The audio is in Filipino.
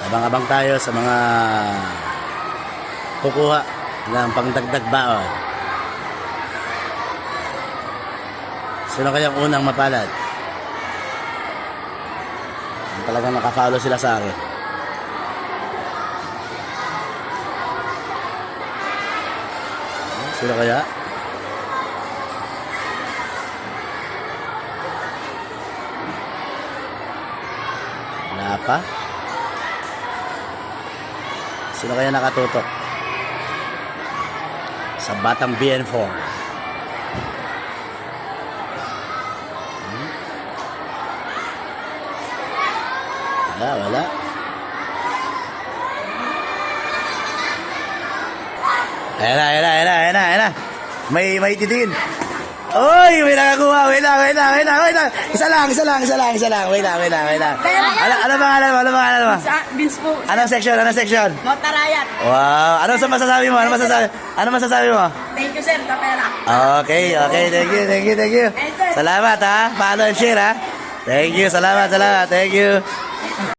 Abang-abang tayo sa mga kukuha ng pangdagdag baon. Sino kayang unang mapalad? Talagang nakafollow sila sa akin. Sino kaya? Wala pa? Sino kaya nakatutok? Sa Batang BN4. Wala. Ayan na. May titin. Oy, may nakakuha. Wait lang. Isa lang. Wait lang. Ano pangalan mo? Vince po. Anong section? Notarayat. Wow. Ano masasabi mo? Thank you, sir. Kapera. Okay. Thank you. Salamat ha. Follow and share ha. Thank you. Salamat. Thank you.